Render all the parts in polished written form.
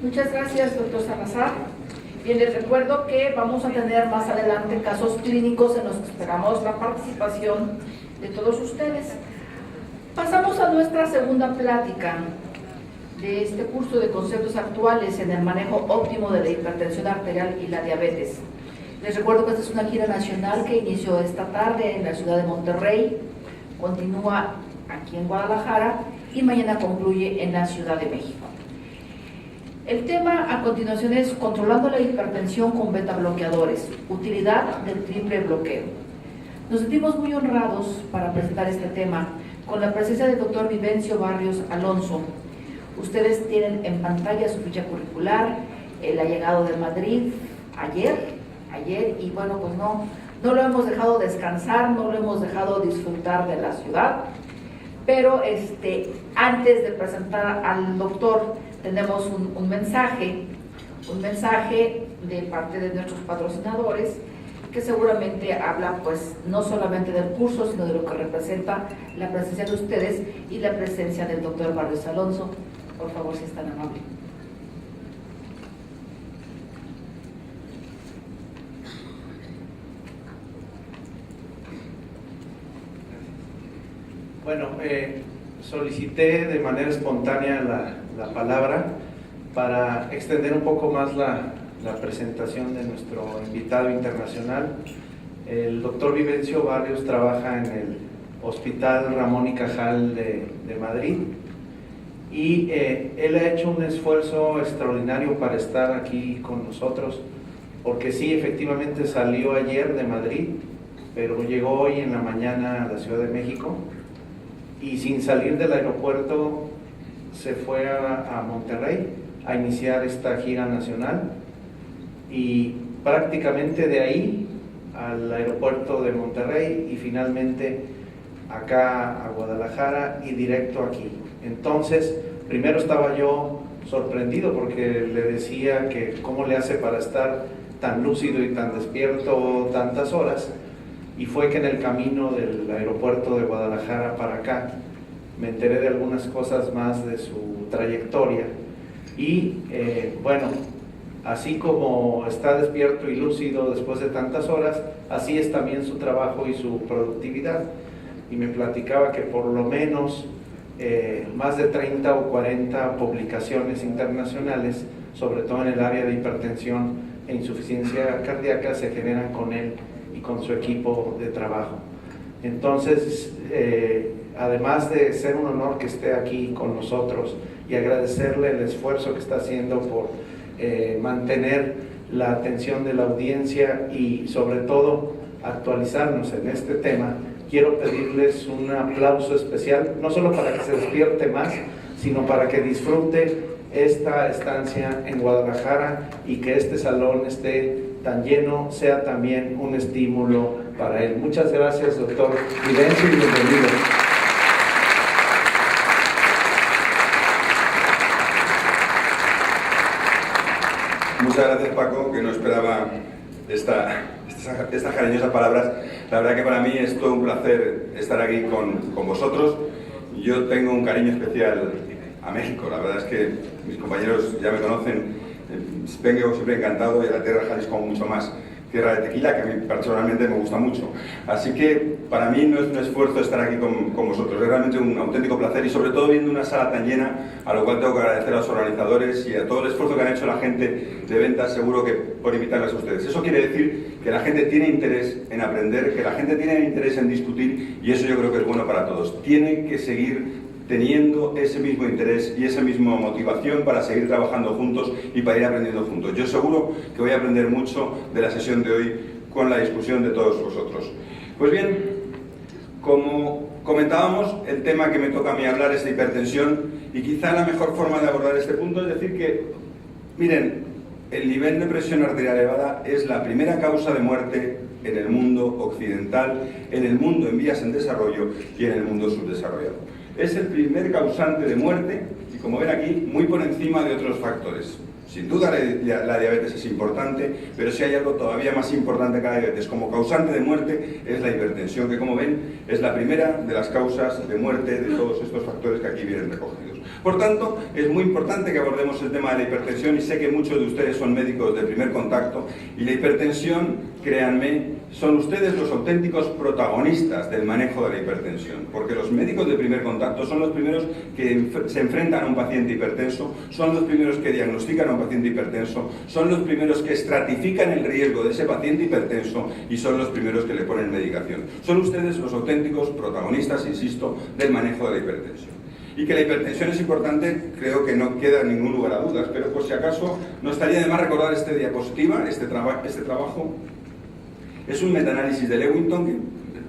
Muchas gracias, doctor Salazar. Bien, les recuerdo que vamos a tener más adelante casos clínicos en los que esperamos la participación de todos ustedes. Pasamos a nuestra segunda plática de este curso de conceptos actuales en el manejo óptimo de la hipertensión arterial y la diabetes. Les recuerdo que esta es una gira nacional que inició esta tarde en la ciudad de Monterrey, continúa aquí en Guadalajara y mañana concluye en la Ciudad de México. El tema a continuación es controlando la hipertensión con beta bloqueadores, utilidad del triple bloqueo. Nos sentimos muy honrados para presentar este tema con la presencia del doctor Vivencio Barrios Alonso. Ustedes tienen en pantalla su ficha curricular. Él ha llegado de Madrid ayer y bueno, pues no lo hemos dejado descansar, no lo hemos dejado disfrutar de la ciudad, pero antes de presentar al doctor tenemos un mensaje de parte de nuestros patrocinadores que seguramente habla pues no solamente del curso, sino de lo que representa la presencia de ustedes y la presencia del doctor Barrios Alonso. Por favor, si es tan amable. Bueno, solicité de manera espontánea la palabra para extender un poco más la presentación de nuestro invitado internacional. El doctor Vivencio Barrios trabaja en el Hospital Ramón y Cajal de Madrid y él ha hecho un esfuerzo extraordinario para estar aquí con nosotros, porque sí, efectivamente salió ayer de Madrid, pero llegó hoy en la mañana a la Ciudad de México y sin salir del aeropuerto se fue a Monterrey a iniciar esta gira nacional y prácticamente de ahí al aeropuerto de Monterrey y finalmente acá a Guadalajara y directo aquí. Entonces, primero estaba yo sorprendido porque le decía que cómo le hace para estar tan lúcido y tan despierto tantas horas, y fue que en el camino del aeropuerto de Guadalajara para acá me enteré de algunas cosas más de su trayectoria y bueno, así como está despierto y lúcido después de tantas horas, así es también su trabajo y su productividad. Y me platicaba que por lo menos más de 30 o 40 publicaciones internacionales, sobre todo en el área de hipertensión e insuficiencia cardíaca, se generan con él y con su equipo de trabajo. Entonces, además de ser un honor que esté aquí con nosotros y agradecerle el esfuerzo que está haciendo por mantener la atención de la audiencia y sobre todo actualizarnos en este tema, quiero pedirles un aplauso especial, no solo para que se despierte más, sino para que disfrute esta estancia en Guadalajara y que este salón esté tan lleno, sea también un estímulo para él. Muchas gracias, doctor Vivencio, y bienvenido. Muchas gracias, Paco, que no esperaba estas cariñosas palabras. La verdad que para mí es todo un placer estar aquí con vosotros. Yo tengo un cariño especial a México. La verdad es que mis compañeros ya me conocen. Vengo siempre encantado, y a la tierra de Jalisco mucho más. Tierra de tequila, que a mí personalmente me gusta mucho. Así que para mí no es un esfuerzo estar aquí con vosotros, es realmente un auténtico placer, y sobre todo viendo una sala tan llena, a lo cual tengo que agradecer a los organizadores y a todo el esfuerzo que han hecho la gente de ventas, seguro que por invitarles a ustedes. Eso quiere decir que la gente tiene interés en aprender, que la gente tiene interés en discutir, y eso yo creo que es bueno para todos. Tienen que seguir teniendo ese mismo interés y esa misma motivación para seguir trabajando juntos y para ir aprendiendo juntos. Yo seguro que voy a aprender mucho de la sesión de hoy con la discusión de todos vosotros. Pues bien, como comentábamos, el tema que me toca a mí hablar es de hipertensión, y quizá la mejor forma de abordar este punto es decir que, miren, el nivel de presión arterial elevada es la primera causa de muerte en el mundo occidental, en el mundo en vías en desarrollo y en el mundo subdesarrollado. Es el primer causante de muerte y, como ven aquí, muy por encima de otros factores. Sin duda la diabetes es importante, pero si hay algo todavía más importante que la diabetes como causante de muerte es la hipertensión, que como ven es la primera de las causas de muerte de todos estos factores que aquí vienen recogidos. Por tanto, es muy importante que abordemos el tema de la hipertensión y sé que muchos de ustedes son médicos de primer contacto y la hipertensión, créanme, son ustedes los auténticos protagonistas del manejo de la hipertensión, porque los médicos de primer contacto son los primeros que se enfrentan a un paciente hipertenso, son los primeros que diagnostican a un paciente hipertenso, son los primeros que estratifican el riesgo de ese paciente hipertenso y son los primeros que le ponen medicación. Son ustedes los auténticos protagonistas, insisto, del manejo de la hipertensión. Y que la hipertensión es importante, creo que no queda ningún lugar a dudas, pero por si acaso no estaría de más recordar esta diapositiva, este trabajo. Es un metaanálisis de Lewington que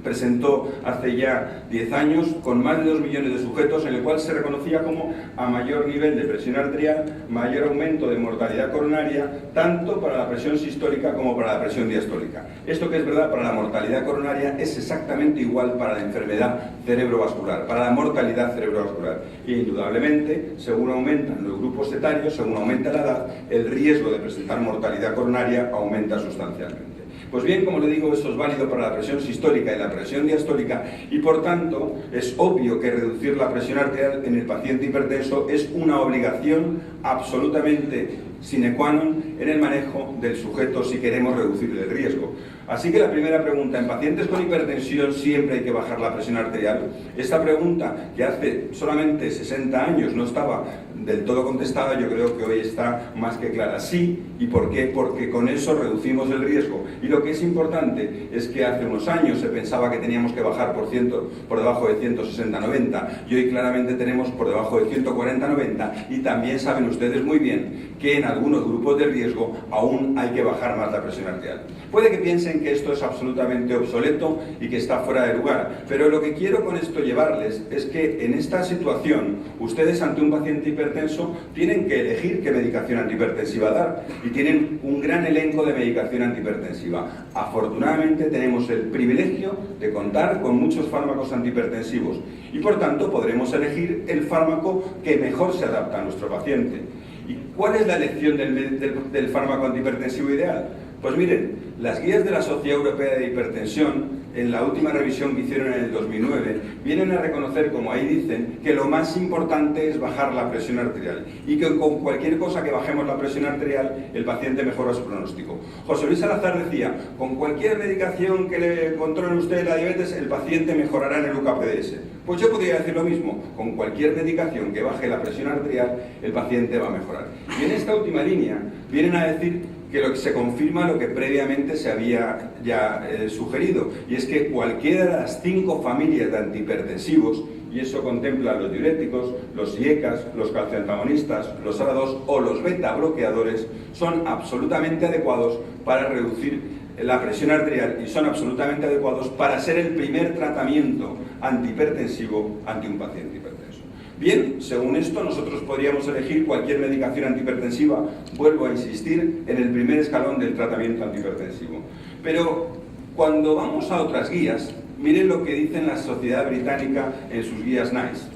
presentó hace ya 10 años con más de 2 millones de sujetos, en el cual se reconocía como a mayor nivel de presión arterial, mayor aumento de mortalidad coronaria, tanto para la presión sistólica como para la presión diastólica. Esto que es verdad para la mortalidad coronaria es exactamente igual para la enfermedad cerebrovascular, para la mortalidad cerebrovascular. Y indudablemente, según aumentan los grupos etarios, según aumenta la edad, el riesgo de presentar mortalidad coronaria aumenta sustancialmente. Pues bien, como le digo, eso es válido para la presión sistólica y la presión diastólica y por tanto es obvio que reducir la presión arterial en el paciente hipertenso es una obligación absolutamente sine qua non en el manejo del sujeto si queremos reducir el riesgo. Así que la primera pregunta, ¿en pacientes con hipertensión siempre hay que bajar la presión arterial? Esta pregunta, que hace solamente 60 años no estaba del todo contestada, yo creo que hoy está más que clara. Sí, ¿y por qué? Porque con eso reducimos el riesgo. Y lo que es importante es que hace unos años se pensaba que teníamos que bajar por debajo de 160-90 y hoy claramente tenemos por debajo de 140-90 y también saben ustedes muy bien que en algunos grupos de riesgo aún hay que bajar más la presión arterial. Puede que piensen que esto es absolutamente obsoleto y que está fuera de lugar, pero lo que quiero con esto llevarles es que en esta situación ustedes ante un paciente hipertenso tienen que elegir qué medicación antihipertensiva dar y tienen un gran elenco de medicación antihipertensiva. Afortunadamente tenemos el privilegio de contar con muchos fármacos antihipertensivos y por tanto podremos elegir el fármaco que mejor se adapta a nuestro paciente. ¿Y cuál es la elección del fármaco antihipertensivo ideal? Pues miren, las guías de la Sociedad Europea de Hipertensión, en la última revisión que hicieron en el 2009, vienen a reconocer, como ahí dicen, que lo más importante es bajar la presión arterial y que con cualquier cosa que bajemos la presión arterial, el paciente mejora su pronóstico. José Luis Salazar decía, con cualquier medicación que le controle usted la diabetes, el paciente mejorará en el UKPDS. Pues yo podría decir lo mismo, con cualquier medicación que baje la presión arterial, el paciente va a mejorar. Y en esta última línea vienen a decir que se confirma lo que previamente se había ya sugerido, y es que cualquiera de las 5 familias de antihipertensivos, y eso contempla los diuréticos, los IECAs, los calcioantagonistas, los ARA2 o los beta bloqueadores, son absolutamente adecuados para reducir la presión arterial y son absolutamente adecuados para ser el primer tratamiento antihipertensivo ante un paciente hipertenso. Bien, según esto, nosotros podríamos elegir cualquier medicación antihipertensiva, vuelvo a insistir, en el primer escalón del tratamiento antihipertensivo. Pero cuando vamos a otras guías, miren lo que dicen la Sociedad Británica en sus guías NICE.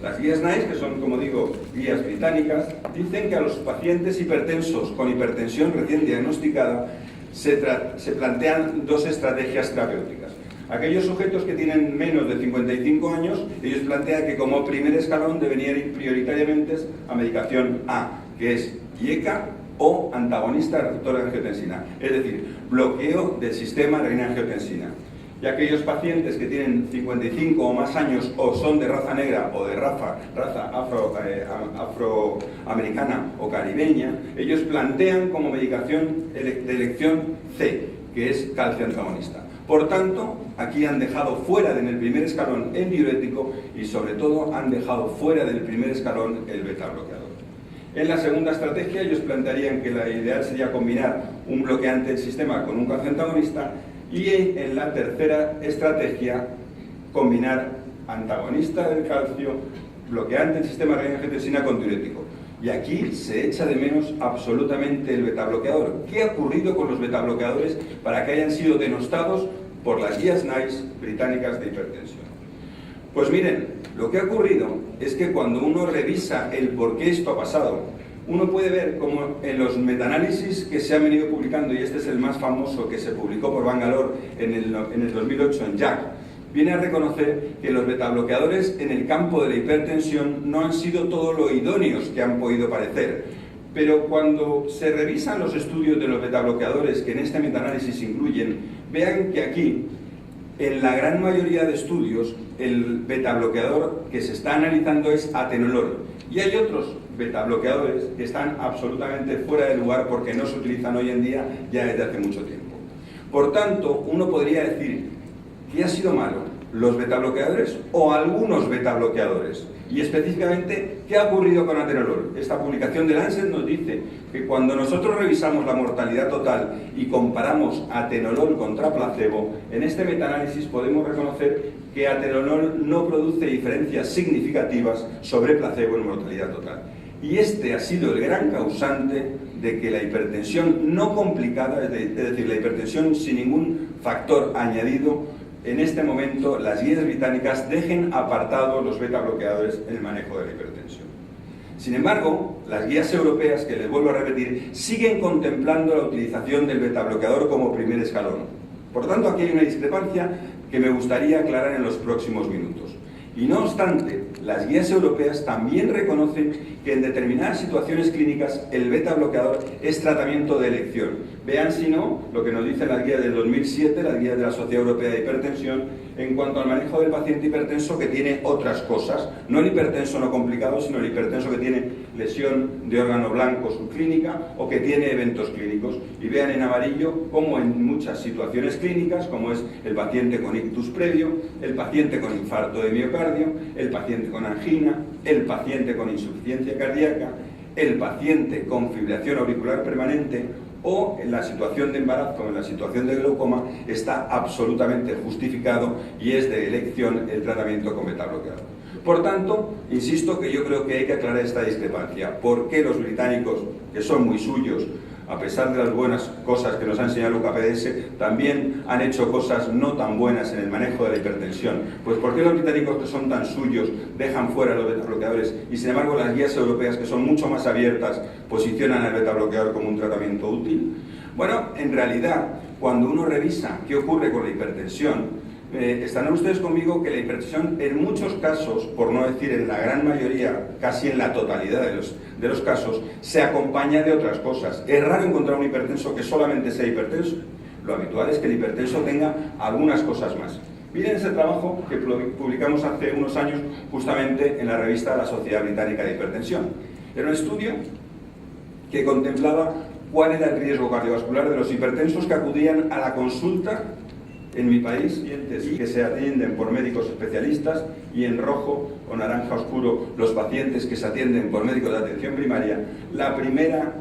Las guías NICE, que son, como digo, guías británicas, dicen que a los pacientes hipertensos con hipertensión recién diagnosticada se plantean 2 estrategias terapéuticas. Aquellos sujetos que tienen menos de 55 años, ellos plantean que como primer escalón deberían ir prioritariamente a medicación A, que es IECA o antagonista receptor de angiotensina, es decir, bloqueo del sistema renina-angiotensina. Y aquellos pacientes que tienen 55 o más años o son de raza negra o de raza afroamericana o caribeña, ellos plantean como medicación de elección C, que es calcio antagonista. Por tanto, aquí han dejado fuera en el primer escalón el diurético y sobre todo han dejado fuera del primer escalón el beta bloqueador. En la segunda estrategia ellos plantearían que la ideal sería combinar un bloqueante del sistema con un calcio antagonista y en la tercera estrategia combinar antagonista del calcio, bloqueante del sistema renina-angiotensina con diurético. Y aquí se echa de menos absolutamente el betabloqueador. ¿Qué ha ocurrido con los betabloqueadores para que hayan sido denostados por las guías NICE británicas de hipertensión? Pues miren, lo que ha ocurrido es que cuando uno revisa el por qué esto ha pasado, uno puede ver como en los metaanálisis que se han venido publicando, y este es el más famoso que se publicó por Bangalore en el 2008 en JACC, viene a reconocer que los betabloqueadores en el campo de la hipertensión no han sido todo lo idóneos que han podido parecer. Pero cuando se revisan los estudios de los betabloqueadores que en este metaanálisis incluyen, vean que aquí, en la gran mayoría de estudios, el betabloqueador que se está analizando es atenolol. Y hay otros betabloqueadores que están absolutamente fuera de lugar porque no se utilizan hoy en día ya desde hace mucho tiempo. Por tanto, uno podría decir que ha sido malo, los betabloqueadores o algunos betabloqueadores. Y específicamente, ¿qué ha ocurrido con atenolol? Esta publicación de Lancet nos dice que cuando nosotros revisamos la mortalidad total y comparamos atenolol contra placebo, en este metaanálisis podemos reconocer que atenolol no produce diferencias significativas sobre placebo en mortalidad total. Y este ha sido el gran causante de que la hipertensión no complicada, es decir, la hipertensión sin ningún factor añadido, en este momento las guías británicas dejen apartados los betabloqueadores en el manejo de la hipertensión. Sin embargo, las guías europeas, que les vuelvo a repetir, siguen contemplando la utilización del betabloqueador como primer escalón. Por tanto, aquí hay una discrepancia que me gustaría aclarar en los próximos minutos. Y no obstante, las guías europeas también reconocen que en determinadas situaciones clínicas el betabloqueador es tratamiento de elección. Vean, si no, lo que nos dicen las guías del 2007, las guías de la Sociedad Europea de Hipertensión, en cuanto al manejo del paciente hipertenso que tiene otras cosas. No el hipertenso no complicado, sino el hipertenso que tiene lesión de órgano blanco subclínica o que tiene eventos clínicos. Y vean en amarillo cómo en muchas situaciones clínicas, como es el paciente con ictus previo, el paciente con infarto de miocardio, el paciente con angina, el paciente con insuficiencia cardíaca, el paciente con fibrilación auricular permanente o en la situación de embarazo o en la situación de glaucoma, está absolutamente justificado y es de elección el tratamiento con betabloqueador. Por tanto, insisto que yo creo que hay que aclarar esta discrepancia. ¿Por qué los británicos, que son muy suyos, a pesar de las buenas cosas que nos ha enseñado el UKPDS, también han hecho cosas no tan buenas en el manejo de la hipertensión? Pues ¿por qué los británicos, que son tan suyos, dejan fuera los betabloqueadores y sin embargo las guías europeas, que son mucho más abiertas, posicionan al betabloqueador como un tratamiento útil? Bueno, en realidad, cuando uno revisa qué ocurre con la hipertensión, estarán ustedes conmigo que la hipertensión en muchos casos, por no decir en la gran mayoría, casi en la totalidad de los casos, se acompaña de otras cosas. Es raro encontrar un hipertenso que solamente sea hipertenso. Lo habitual es que el hipertenso tenga algunas cosas más. Miren ese trabajo que publicamos hace unos años justamente en la revista de la Sociedad Británica de Hipertensión. Era un estudio que contemplaba cuál era el riesgo cardiovascular de los hipertensos que acudían a la consulta en mi país, y que se atienden por médicos especialistas, y en rojo o naranja oscuro los pacientes que se atienden por médicos de atención primaria. La primera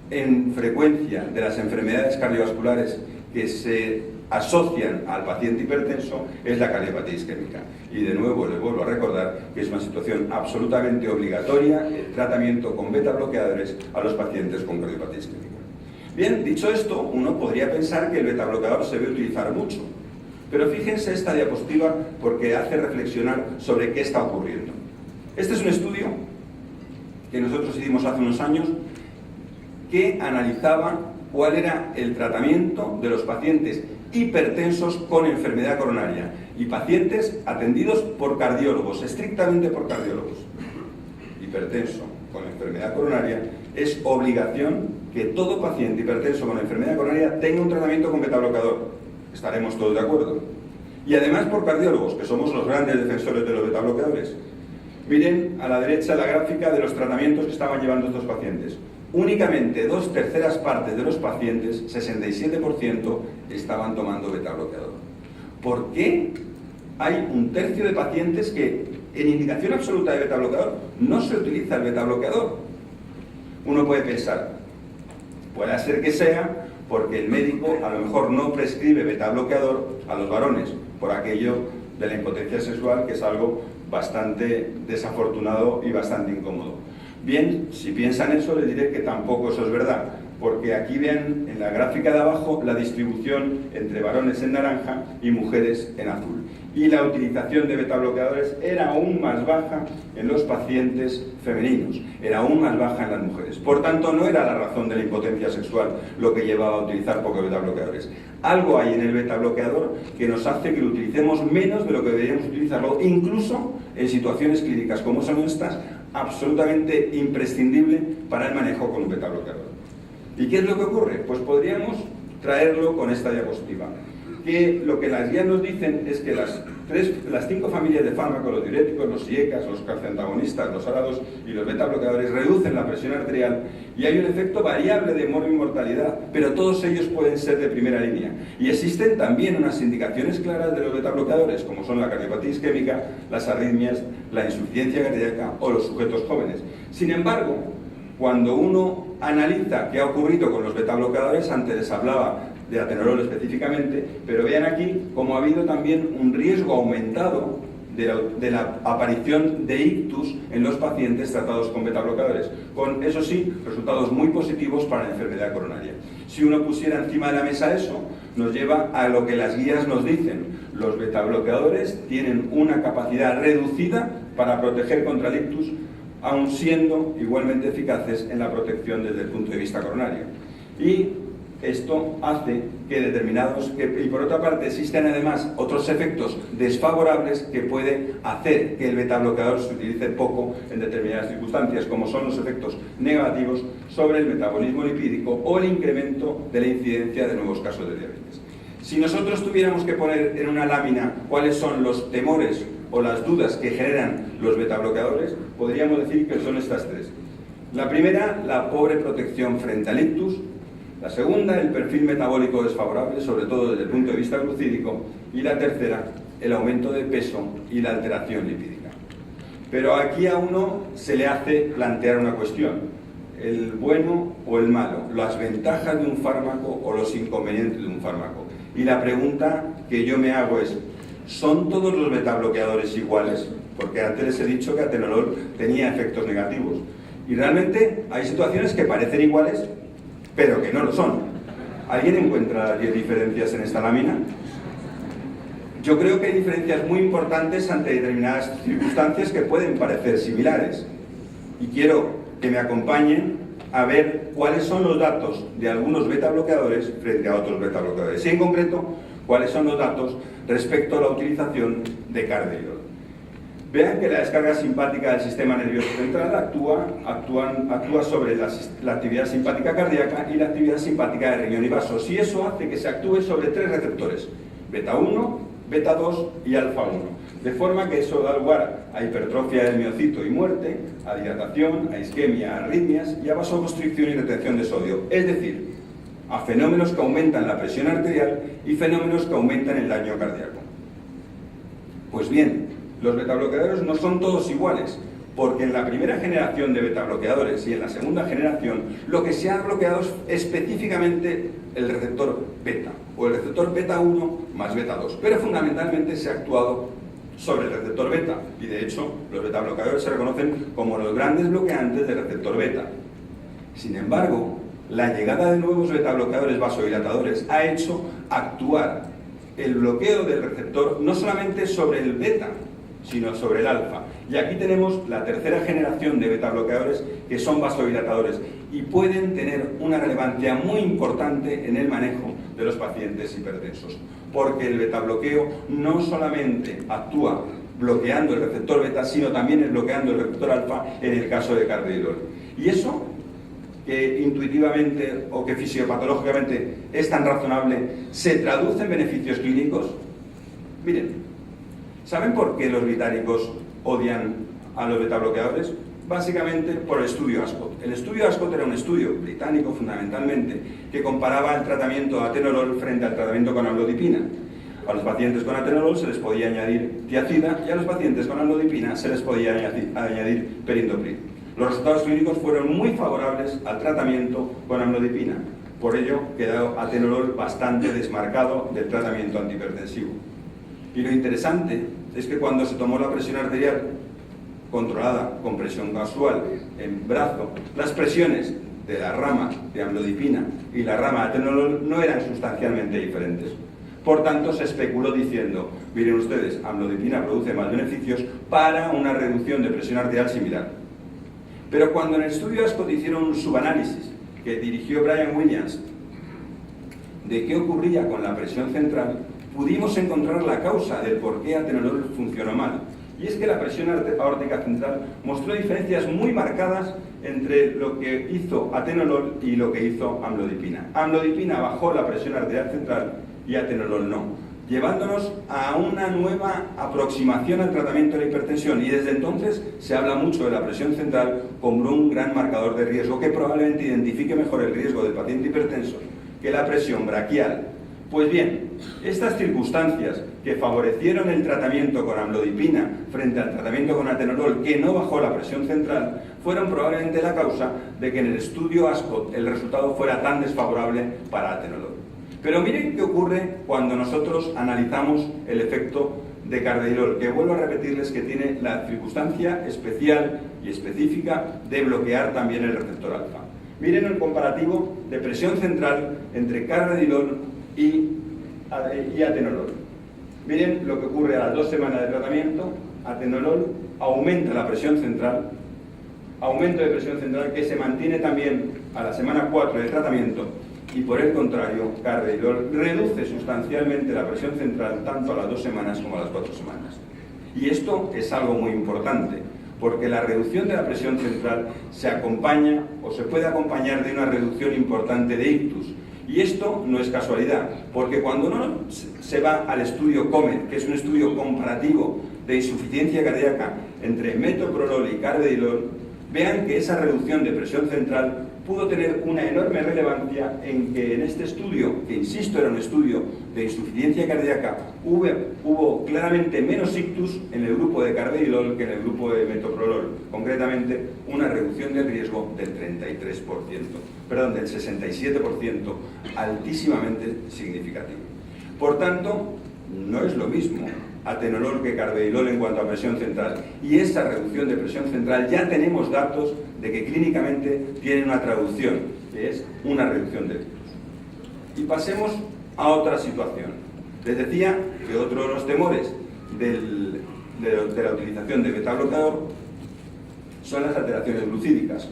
en frecuencia de las enfermedades cardiovasculares que se asocian al paciente hipertenso es la cardiopatía isquémica. Y de nuevo les vuelvo a recordar que es una situación absolutamente obligatoria el tratamiento con betabloqueadores a los pacientes con cardiopatía isquémica. Bien, dicho esto, uno podría pensar que el betabloqueador se debe utilizar mucho. Pero fíjense esta diapositiva porque hace reflexionar sobre qué está ocurriendo. Este es un estudio que nosotros hicimos hace unos años que analizaba cuál era el tratamiento de los pacientes hipertensos con enfermedad coronaria y pacientes atendidos por cardiólogos, estrictamente por cardiólogos. Hipertenso con enfermedad coronaria, es obligación que todo paciente hipertenso con enfermedad coronaria tenga un tratamiento con betabloqueador. Estaremos todos de acuerdo. Y además por cardiólogos, que somos los grandes defensores de los betabloqueadores. Miren a la derecha la gráfica de los tratamientos que estaban llevando estos pacientes. Únicamente 2/3 partes de los pacientes, 67%, estaban tomando betabloqueador. ¿Por qué hay 1/3 de pacientes que en indicación absoluta de betabloqueador no se utiliza el betabloqueador? Uno puede pensar, puede ser que sea porque el médico a lo mejor no prescribe betabloqueador a los varones por aquello de la impotencia sexual, que es algo bastante desafortunado y bastante incómodo. Bien, si piensan eso, les diré que tampoco eso es verdad. porque aquí vean en la gráfica de abajo la distribución entre varones en naranja y mujeres en azul. Y la utilización de betabloqueadores era aún más baja en los pacientes femeninos, era aún más baja en las mujeres. Por tanto, no era la razón de la impotencia sexual lo que llevaba a utilizar pocos betabloqueadores. Algo hay en el betabloqueador que nos hace que lo utilicemos menos de lo que deberíamos utilizarlo, incluso en situaciones clínicas como son estas, absolutamente imprescindible para el manejo con un betabloqueador. ¿Y qué es lo que ocurre? Pues podríamos traerlo con esta diapositiva. Que lo que las guías nos dicen es que las 5 familias de fármacos, los diuréticos, los IECAs, los calciantagonistas, los ARA2 y los betabloqueadores reducen la presión arterial y hay un efecto variable de mortalidad, pero todos ellos pueden ser de primera línea. Y existen también unas indicaciones claras de los betabloqueadores, como son la cardiopatía isquémica, las arritmias, la insuficiencia cardíaca o los sujetos jóvenes. Sin embargo, cuando uno analiza qué ha ocurrido con los betabloqueadores, antes les hablaba de atenolol específicamente, pero vean aquí cómo ha habido también un riesgo aumentado de la aparición de ictus en los pacientes tratados con betabloqueadores, con, eso sí, resultados muy positivos para la enfermedad coronaria. Si uno pusiera encima de la mesa eso, nos lleva a lo que las guías nos dicen. Los betabloqueadores tienen una capacidad reducida para proteger contra el ictus, aun siendo igualmente eficaces en la protección desde el punto de vista coronario. Y esto hace que y por otra parte existen además otros efectos desfavorables que puede hacer que el betabloqueador se utilice poco en determinadas circunstancias, como son los efectos negativos sobre el metabolismo lipídico o el incremento de la incidencia de nuevos casos de diabetes. Si nosotros tuviéramos que poner en una lámina cuáles son los temores o las dudas que generan los betabloqueadores, podríamos decir que son estas 3. La primera, la pobre protección frente al ictus. La segunda, el perfil metabólico desfavorable, sobre todo desde el punto de vista glucídico. Y la tercera, el aumento de peso y la alteración lipídica. Pero aquí a uno se le hace plantear una cuestión: el bueno o el malo, las ventajas de un fármaco o los inconvenientes de un fármaco. Y la pregunta que yo me hago es: ¿son todos los betabloqueadores iguales? Porque antes les he dicho que atenolol tenía efectos negativos. Y realmente hay situaciones que parecen iguales, pero que no lo son. ¿Alguien encuentra 10 diferencias en esta lámina? Yo creo que hay diferencias muy importantes ante determinadas circunstancias que pueden parecer similares. Y quiero que me acompañen a ver cuáles son los datos de algunos betabloqueadores frente a otros betabloqueadores. Y en concreto, cuáles son los datos respecto a la utilización de cardiolol. Vean que la descarga simpática del sistema nervioso central actúa sobre la actividad simpática cardíaca y la actividad simpática de riñón y vasos, y eso hace que se actúe sobre 3 receptores: beta 1, beta 2 y alfa 1, de forma que eso da lugar a hipertrofia del miocito y muerte, a dilatación, a isquemia, a arritmias y a vasoconstricción y retención de sodio, es decir, a fenómenos que aumentan la presión arterial y fenómenos que aumentan el daño cardíaco. Pues bien, los betabloqueadores no son todos iguales, porque en la primera generación de betabloqueadores y en la segunda generación lo que se ha bloqueado es específicamente el receptor beta, o el receptor beta 1 más beta 2, pero fundamentalmente se ha actuado sobre el receptor beta, y de hecho los betabloqueadores se reconocen como los grandes bloqueantes del receptor beta. Sin embargo, la llegada de nuevos betabloqueadores vasodilatadores ha hecho actuar el bloqueo del receptor no solamente sobre el beta, sino sobre el alfa. Y aquí tenemos la tercera generación de betabloqueadores que son vasodilatadores y pueden tener una relevancia muy importante en el manejo de los pacientes hipertensos, porque el betabloqueo no solamente actúa bloqueando el receptor beta, sino también es bloqueando el receptor alfa en el caso de cardiolol. Y eso, que intuitivamente o que fisiopatológicamente es tan razonable, se traduce en beneficios clínicos. Miren, ¿saben por qué los británicos odian a los betabloqueadores? Básicamente por el estudio ASCOT. El estudio ASCOT era un estudio británico fundamentalmente que comparaba el tratamiento de atenolol frente al tratamiento con amlodipina. A los pacientes con atenolol se les podía añadir tiazida y a los pacientes con amlodipina se les podía añadir perindopril. Los resultados clínicos fueron muy favorables al tratamiento con amlodipina. Por ello quedó atenolol bastante desmarcado del tratamiento antihipertensivo. Y lo interesante es que cuando se tomó la presión arterial controlada con presión casual en brazo, las presiones de la rama de amlodipina y la rama de atenolol no eran sustancialmente diferentes. Por tanto, se especuló diciendo, miren ustedes, amlodipina produce más beneficios para una reducción de presión arterial similar. Pero cuando en el estudio ASCOT hicieron un subanálisis que dirigió Brian Williams de qué ocurría con la presión central, pudimos encontrar la causa del por qué atenolol funcionó mal. Y es que la presión aórtica central mostró diferencias muy marcadas entre lo que hizo atenolol y lo que hizo amlodipina. Amlodipina bajó la presión arterial central y atenolol no, llevándonos a una nueva aproximación al tratamiento de la hipertensión, y desde entonces se habla mucho de la presión central como un gran marcador de riesgo que probablemente identifique mejor el riesgo del paciente hipertenso que la presión braquial. Pues bien, estas circunstancias que favorecieron el tratamiento con amlodipina frente al tratamiento con atenolol, que no bajó la presión central, fueron probablemente la causa de que en el estudio ASCOT el resultado fuera tan desfavorable para atenolol. Pero miren qué ocurre cuando nosotros analizamos el efecto de carvedilol, que vuelvo a repetirles que tiene la circunstancia especial y específica de bloquear también el receptor alfa. Miren el comparativo de presión central entre carvedilol y atenolol. Miren lo que ocurre a las 2 semanas de tratamiento. Atenolol aumenta la presión central, aumento de presión central que se mantiene también a la semana 4 de tratamiento, y por el contrario, carvedilol reduce sustancialmente la presión central tanto a las 2 semanas como a las 4 semanas. Y esto es algo muy importante, porque la reducción de la presión central se acompaña o se puede acompañar de una reducción importante de ictus. Y esto no es casualidad, porque cuando uno se va al estudio COMET, que es un estudio comparativo de insuficiencia cardíaca entre metoprolol y carvedilol, vean que esa reducción de presión central pudo tener una enorme relevancia en que en este estudio, que insisto era un estudio de insuficiencia cardíaca, hubo claramente menos ictus en el grupo de carvedilol que en el grupo de metoprolol, concretamente una reducción del riesgo del 67%, altísimamente significativo. Por tanto, no es lo mismo atenolol que carvedilol en cuanto a presión central, y esa reducción de presión central ya tenemos datos de que clínicamente tiene una traducción, que es una reducción de ictus. Y pasemos a otra situación. Les decía que otro de los temores de la utilización de betabloqueador son las alteraciones glucídicas.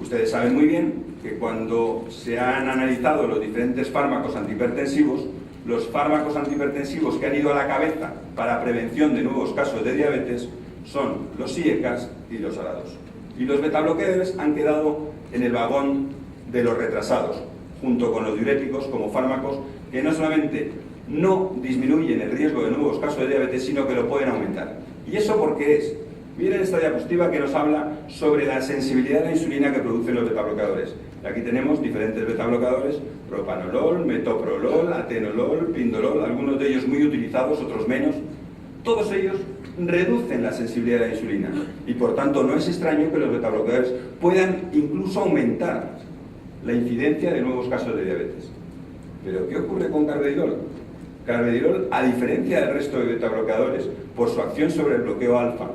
Ustedes saben muy bien que cuando se han analizado los diferentes fármacos antihipertensivos, los fármacos antihipertensivos que han ido a la cabeza para prevención de nuevos casos de diabetes son los IECAs y los ARA2. Y los betabloqueadores han quedado en el vagón de los retrasados, junto con los diuréticos como fármacos que no solamente no disminuyen el riesgo de nuevos casos de diabetes, sino que lo pueden aumentar. ¿Y eso por qué es? Miren esta diapositiva que nos habla sobre la sensibilidad a la insulina que producen los betabloqueadores. Aquí tenemos diferentes betabloqueadores: propanolol, metoprolol, atenolol, pindolol, algunos de ellos muy utilizados, otros menos. Todos ellos reducen la sensibilidad a la insulina y por tanto no es extraño que los betabloqueadores puedan incluso aumentar la incidencia de nuevos casos de diabetes. ¿Pero qué ocurre con carvedilol? Carvedilol, a diferencia del resto de betabloqueadores, por su acción sobre el bloqueo alfa,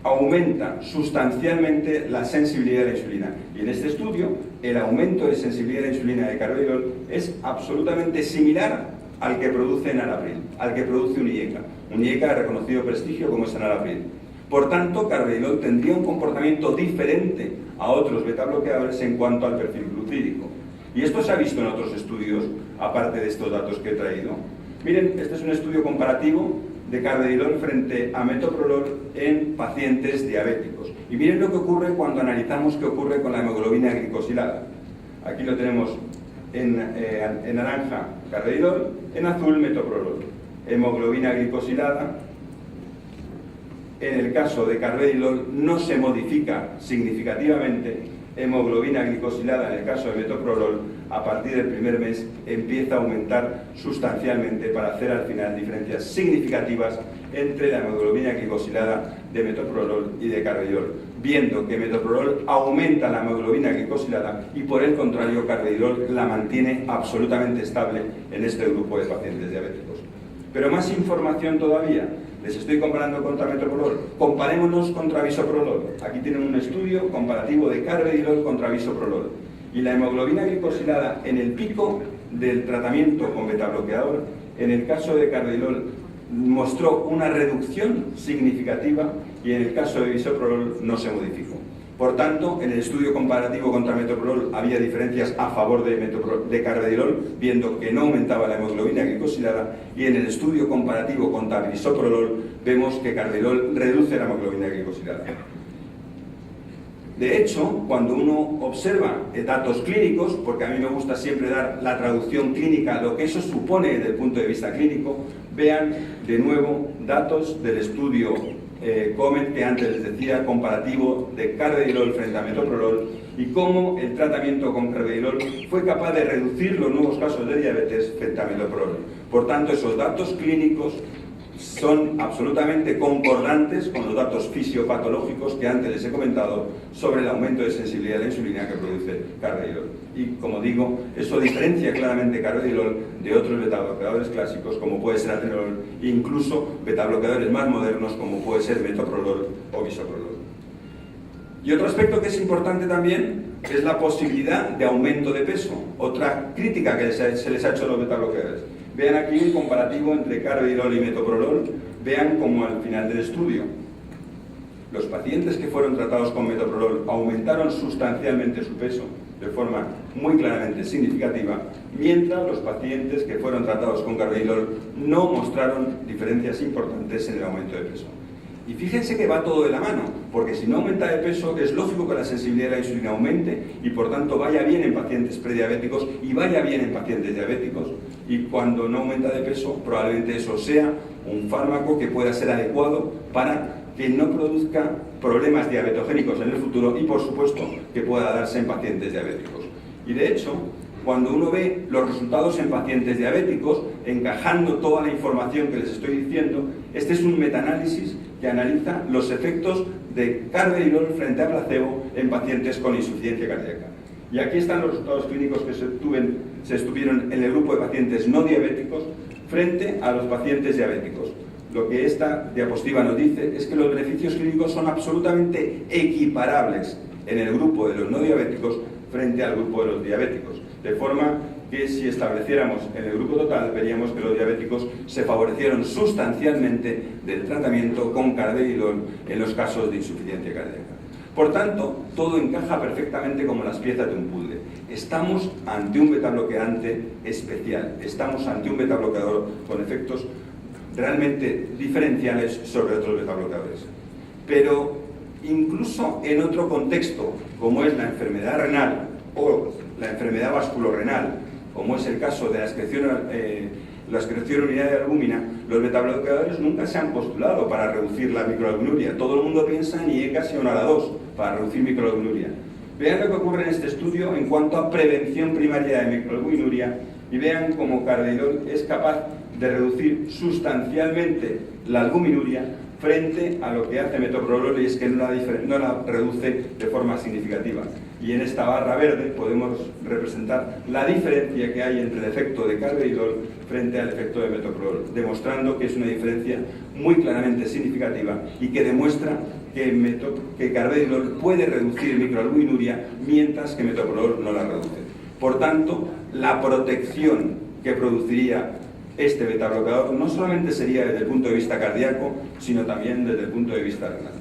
aumenta sustancialmente la sensibilidad a la insulina. Y en este estudio, el aumento de sensibilidad a la insulina de carvedilol es absolutamente similar al que produce enalapril, al que produce un IECA de reconocido prestigio como es enalapril. Por tanto, carvedilol tendría un comportamiento diferente a otros betabloqueadores en cuanto al perfil glucídico. Y esto se ha visto en otros estudios, aparte de estos datos que he traído. Miren, este es un estudio comparativo de carvedilol frente a metoprolol en pacientes diabéticos. Y miren lo que ocurre cuando analizamos qué ocurre con la hemoglobina glicosilada. Aquí lo tenemos en naranja carvedilol, en azul metoprolol. Hemoglobina glicosilada, en el caso de carvedilol no se modifica significativamente. Hemoglobina glicosilada en el caso de metoprolol, a partir del primer mes empieza a aumentar sustancialmente para hacer al final diferencias significativas entre la hemoglobina glicosilada de metoprolol y de carvedilol, viendo que metoprolol aumenta la hemoglobina glicosilada y por el contrario carvedilol la mantiene absolutamente estable en este grupo de pacientes diabéticos. Pero más información todavía. Les estoy comparando contra metoprolol. Comparémonos contra bisoprolol. Aquí tienen un estudio comparativo de carvedilol contra bisoprolol. Y la hemoglobina glicosilada en el pico del tratamiento con betabloqueador, en el caso de carvedilol, mostró una reducción significativa y en el caso de bisoprolol no se modificó. Por tanto, en el estudio comparativo contra metoprolol había diferencias a favor de carvedilol, viendo que no aumentaba la hemoglobina glicosilada, y en el estudio comparativo contra bisoprolol vemos que carvedilol reduce la hemoglobina glicosilada. De hecho, cuando uno observa datos clínicos, porque a mí me gusta siempre dar la traducción clínica, lo que eso supone desde el punto de vista clínico, vean de nuevo datos del estudio COMET que antes les decía, comparativo de carvedilol frente a metoprolol, y cómo el tratamiento con carvedilol fue capaz de reducir los nuevos casos de diabetes frente a metoprolol. Por tanto, esos datos clínicos son absolutamente concordantes con los datos fisiopatológicos que antes les he comentado sobre el aumento de sensibilidad a la insulina que produce carvedilol. Y como digo, eso diferencia claramente carvedilol de otros betabloqueadores clásicos como puede ser atenolol e incluso betabloqueadores más modernos como puede ser metoprolol o bisoprolol. Y otro aspecto que es importante también es la posibilidad de aumento de peso. Otra crítica que se les ha hecho a los betabloqueadores. Vean aquí un comparativo entre carvedilol y metoprolol. Vean cómo al final del estudio los pacientes que fueron tratados con metoprolol aumentaron sustancialmente su peso de forma muy claramente significativa, mientras los pacientes que fueron tratados con carvedilol no mostraron diferencias importantes en el aumento de peso. Y fíjense que va todo de la mano, porque si no aumenta de peso es lógico que la sensibilidad a la insulina aumente y por tanto vaya bien en pacientes prediabéticos y vaya bien en pacientes diabéticos. Y cuando no aumenta de peso, probablemente eso sea un fármaco que pueda ser adecuado para que no produzca problemas diabetogénicos en el futuro y por supuesto que pueda darse en pacientes diabéticos. Y de hecho, cuando uno ve los resultados en pacientes diabéticos, encajando toda la información que les estoy diciendo, este es un metaanálisis que analiza los efectos de carvedilol frente a placebo en pacientes con insuficiencia cardíaca. Y aquí están los resultados clínicos que se estuvieron en el grupo de pacientes no diabéticos frente a los pacientes diabéticos. Lo que esta diapositiva nos dice es que los beneficios clínicos son absolutamente equiparables en el grupo de los no diabéticos frente al grupo de los diabéticos. De forma que si estableciéramos en el grupo total, veríamos que los diabéticos se favorecieron sustancialmente del tratamiento con carvedilol en los casos de insuficiencia cardíaca. Por tanto, todo encaja perfectamente como las piezas de un puzzle. Estamos ante un betabloqueante especial, estamos ante un betabloqueador con efectos realmente diferenciales sobre otros betabloqueadores. Pero incluso en otro contexto, como es la enfermedad renal o la enfermedad vasculorrenal, como es el caso de la excreción urinaria de albúmina, los betabloqueadores nunca se han postulado para reducir la microalbuminuria. Todo el mundo piensa en IECAS y ONARA2 para reducir microalbuminuria. Vean lo que ocurre en este estudio en cuanto a prevención primaria de microalbuminuria y vean cómo carvedilol es capaz de reducir sustancialmente la albuminuria frente a lo que hace metoprolol, y es que no la reduce de forma significativa. Y en esta barra verde podemos representar la diferencia que hay entre el efecto de carvedilol frente al efecto de metoprolol, demostrando que es una diferencia muy claramente significativa y que demuestra que carvedilol puede reducir microalbuminuria mientras que metoprolol no la reduce. Por tanto, la protección que produciría este betabloqueador no solamente sería desde el punto de vista cardíaco, sino también desde el punto de vista renal.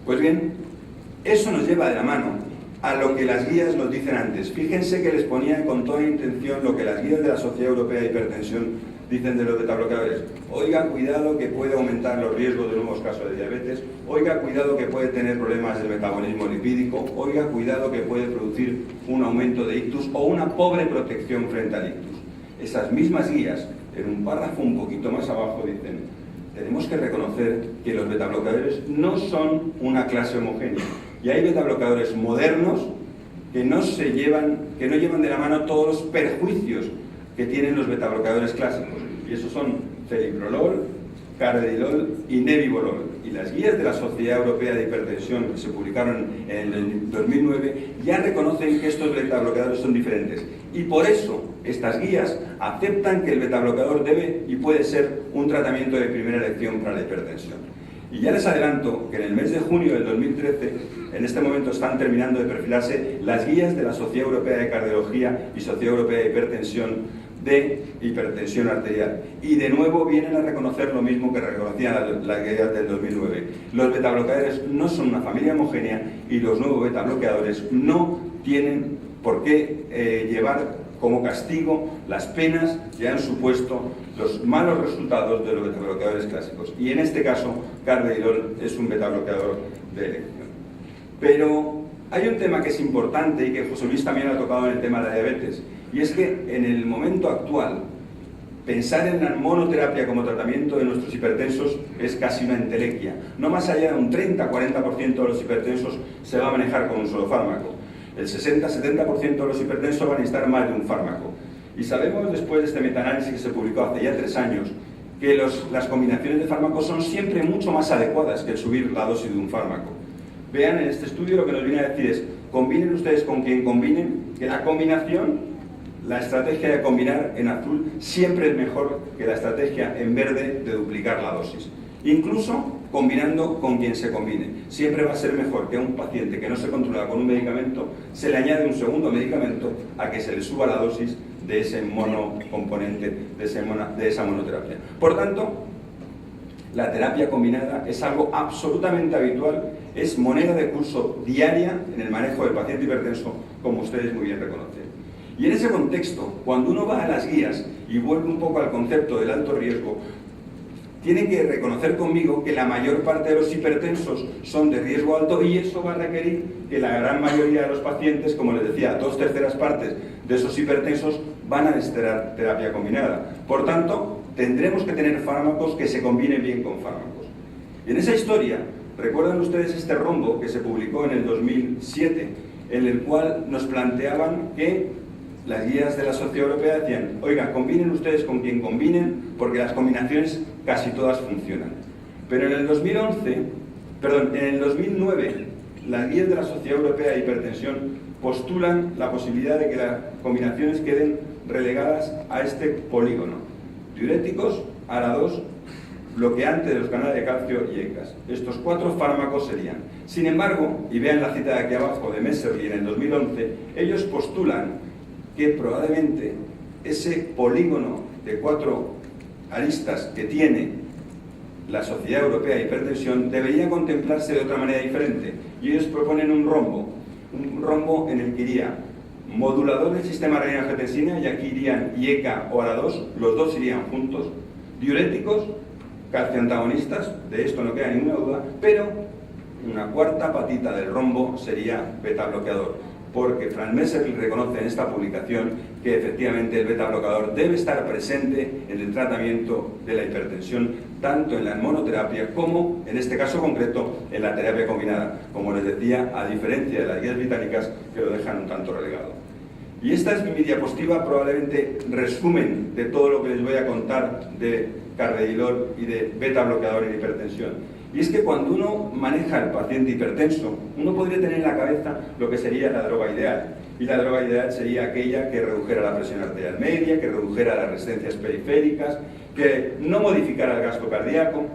Pues bien, eso nos lleva de la mano a lo que las guías nos dicen antes. Fíjense que les ponía con toda intención lo que las guías de la Sociedad Europea de Hipertensión dicen de los betabloqueadores. Oiga, cuidado que puede aumentar los riesgos de nuevos casos de diabetes. Oiga, cuidado que puede tener problemas del metabolismo lipídico. Oiga, cuidado que puede producir un aumento de ictus o una pobre protección frente al ictus. Esas mismas guías, en un párrafo un poquito más abajo, dicen: tenemos que reconocer que los betabloqueadores no son una clase homogénea. Y hay betabloqueadores modernos que no llevan de la mano todos los perjuicios que tienen los betabloqueadores clásicos. Y esos son celiprolol, carvedilol y nebivolol. Y las guías de la Sociedad Europea de Hipertensión, que se publicaron en el 2009, ya reconocen que estos betabloqueadores son diferentes. Y por eso estas guías aceptan que el betabloqueador debe y puede ser un tratamiento de primera elección para la hipertensión. Y ya les adelanto que en el mes de junio del 2013, en este momento están terminando de perfilarse las guías de la Sociedad Europea de Cardiología y Sociedad Europea de Hipertensión arterial. Y de nuevo vienen a reconocer lo mismo que reconocían las guías del 2009. Los betabloqueadores no son una familia homogénea y los nuevos betabloqueadores no tienen por qué llevar como castigo las penas que han supuesto los malos resultados de los betabloqueadores clásicos. Y en este caso, carvedilol es un betabloqueador de elección. Pero hay un tema que es importante y que José Luis también ha tocado en el tema de la diabetes, y es que en el momento actual, pensar en la monoterapia como tratamiento de nuestros hipertensos es casi una entelequia. No más allá de un 30-40% de los hipertensos se va a manejar con un solo fármaco. El 60-70% de los hipertensos van a necesitar más de un fármaco. Y sabemos, después de este metaanálisis que se publicó hace ya 3 años, que las combinaciones de fármacos son siempre mucho más adecuadas que el subir la dosis de un fármaco. Vean, en este estudio lo que nos viene a decir es: combinen ustedes con quien combinen, que la combinación, la estrategia de combinar en azul siempre es mejor que la estrategia en verde de duplicar la dosis. Incluso combinando con quien se combine. Siempre va a ser mejor que a un paciente que no se controla con un medicamento se le añade un segundo medicamento a que se le suba la dosis de ese monocomponente, de esa monoterapia. Por tanto, la terapia combinada es algo absolutamente habitual, es moneda de curso diaria en el manejo del paciente hipertenso, como ustedes muy bien reconocen. Y en ese contexto, cuando uno va a las guías y vuelve un poco al concepto del alto riesgo, tienen que reconocer conmigo que la mayor parte de los hipertensos son de riesgo alto, y eso va a requerir que la gran mayoría de los pacientes, como les decía, 2/3 partes de esos hipertensos van a necesitar terapia combinada. Por tanto, tendremos que tener fármacos que se combinen bien con fármacos. Y en esa historia, ¿recuerdan ustedes este rombo que se publicó en el 2007, en el cual nos planteaban que las guías de la Sociedad Europea decían: oiga, combinen ustedes con quien combinen, porque las combinaciones casi todas funcionan? Pero en el 2009, las guías de la Sociedad Europea de Hipertensión postulan la posibilidad de que las combinaciones queden relegadas a este polígono: diuréticos, ARA2, bloqueante de los canales de calcio y ECAS. Estos 4 fármacos serían. Sin embargo, y vean la cita de aquí abajo de Messerly en el 2011, ellos postulan que probablemente ese polígono de 4 aristas que tiene la Sociedad Europea de Hipertensión debería contemplarse de otra manera diferente. Y ellos proponen un rombo en el que iría modulador del sistema renina-angiotensina, y aquí irían IECA o ARA2, los dos irían juntos, diuréticos, calcioantagonistas, de esto no queda ninguna duda, pero una cuarta patita del rombo sería betabloqueador, porque Franz Messerly reconoce en esta publicación que efectivamente el betabloqueador debe estar presente en el tratamiento de la hipertensión, tanto en la monoterapia como, en este caso concreto, en la terapia combinada, como les decía, a diferencia de las guías británicas que lo dejan un tanto relegado. Y esta es mi diapositiva, probablemente resumen de todo lo que les voy a contar de carvedilol y de betabloqueador en hipertensión. Y es que cuando uno maneja al paciente hipertenso, uno podría tener en la cabeza lo que sería la droga ideal. Y la droga ideal sería aquella que redujera la presión arterial media, que redujera las resistencias periféricas, que no modificara el gasto cardíaco,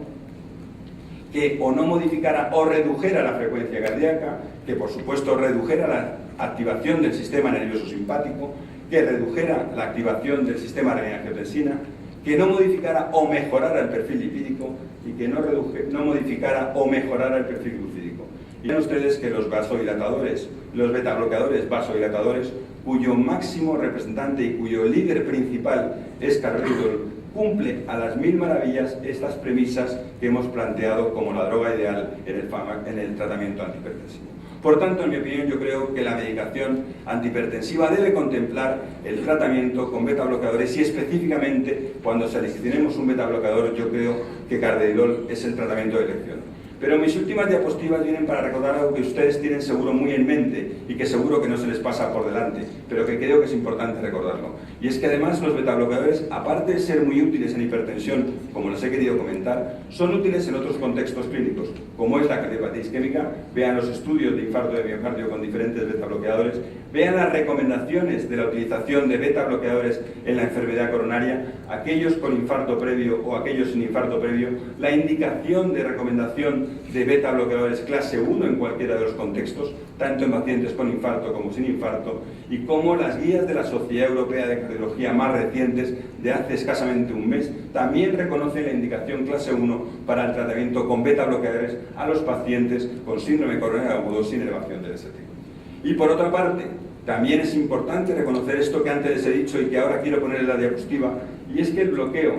que o no modificara o redujera la frecuencia cardíaca, que por supuesto redujera la activación del sistema nervioso simpático, que redujera la activación del sistema renina-angiotensina, que no modificara o mejorara el perfil lipídico y que no modificara o mejorara el perfil glucídico. Y vean ustedes que los vasodilatadores, los betabloqueadores vasodilatadores, cuyo máximo representante y cuyo líder principal es carvedilol, cumple a las 1000 maravillas estas premisas que hemos planteado como la droga ideal en el tratamiento antihipertensivo. Por tanto, en mi opinión, yo creo que la medicación antihipertensiva debe contemplar el tratamiento con betabloqueadores, y específicamente cuando seleccionemos un betabloqueador, yo creo que carvedilol es el tratamiento de elección. Pero mis últimas diapositivas vienen para recordar algo que ustedes tienen seguro muy en mente y que seguro que no se les pasa por delante, pero que creo que es importante recordarlo. Y es que además los betabloqueadores, aparte de ser muy útiles en hipertensión, como les he querido comentar, son útiles en otros contextos clínicos, como es la cardiopatía isquémica. Vean los estudios de infarto de miocardio con diferentes betabloqueadores, vean las recomendaciones de la utilización de beta bloqueadores en la enfermedad coronaria, aquellos con infarto previo o aquellos sin infarto previo, la indicación de recomendación de beta bloqueadores clase 1 en cualquiera de los contextos, tanto en pacientes con infarto como sin infarto, y cómo las guías de la Sociedad Europea de Cardiología más recientes, de hace escasamente un mes, también reconocen la indicación clase 1 para el tratamiento con beta bloqueadores a los pacientes con síndrome coronario agudo sin elevación del ST. Y por otra parte, también es importante reconocer esto que antes les he dicho y que ahora quiero poner en la diapositiva, y es que el bloqueo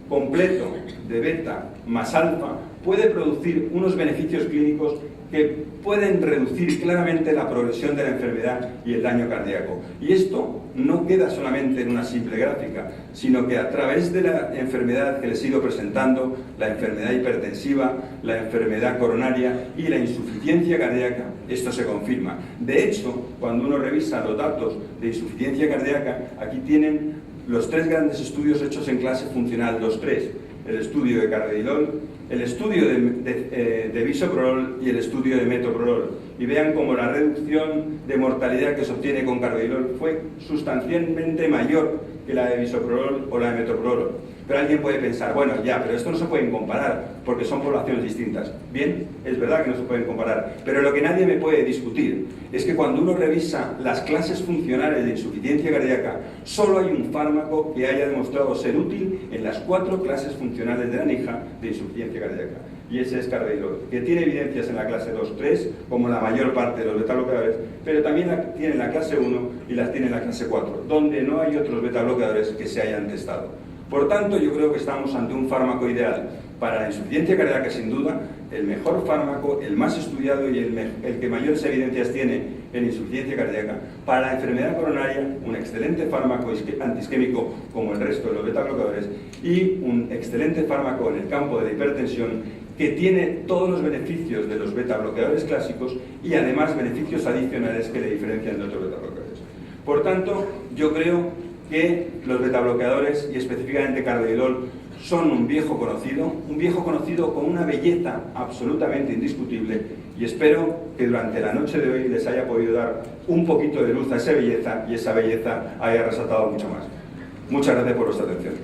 completo de beta más alfa puede producir unos beneficios clínicos que pueden reducir claramente la progresión de la enfermedad y el daño cardíaco. Y esto no queda solamente en una simple gráfica, sino que a través de la enfermedad que les he ido presentando, la enfermedad hipertensiva, la enfermedad coronaria y la insuficiencia cardíaca, esto se confirma. De hecho, cuando uno revisa los datos de insuficiencia cardíaca, aquí tienen los 3 grandes estudios hechos en clase funcional, los 3. El estudio de carvedilol, el estudio de bisoprolol y el estudio de metoprolol. Y vean cómo la reducción de mortalidad que se obtiene con carvedilol fue sustancialmente mayor que la de bisoprolol o la de metoprolol. Pero alguien puede pensar, bueno, ya, pero esto no se pueden comparar porque son poblaciones distintas. Bien, es verdad que no se pueden comparar, pero lo que nadie me puede discutir es que cuando uno revisa las clases funcionales de insuficiencia cardíaca, solo hay un fármaco que haya demostrado ser útil en las 4 clases funcionales de la NIJA de insuficiencia cardíaca, y ese es carvedilol, que tiene evidencias en la clase 2-3, como la mayor parte de los beta-bloqueadores, pero también tiene en la clase 1 y las tiene en la clase 4, donde no hay otros beta-bloqueadores que se hayan testado. Por tanto, yo creo que estamos ante un fármaco ideal para la insuficiencia cardíaca, sin duda, el mejor fármaco, el más estudiado y el que mayores evidencias tiene en insuficiencia cardíaca. Para la enfermedad coronaria, un excelente fármaco antiisquémico como el resto de los beta-bloqueadores, y un excelente fármaco en el campo de la hipertensión que tiene todos los beneficios de los beta-bloqueadores clásicos y además beneficios adicionales que le diferencian de otros beta-bloqueadores. Por tanto, yo creo que los betabloqueadores, y específicamente carvedilol, son un viejo conocido con una belleza absolutamente indiscutible, y espero que durante la noche de hoy les haya podido dar un poquito de luz a esa belleza y esa belleza haya resaltado mucho más. Muchas gracias por vuestra atención.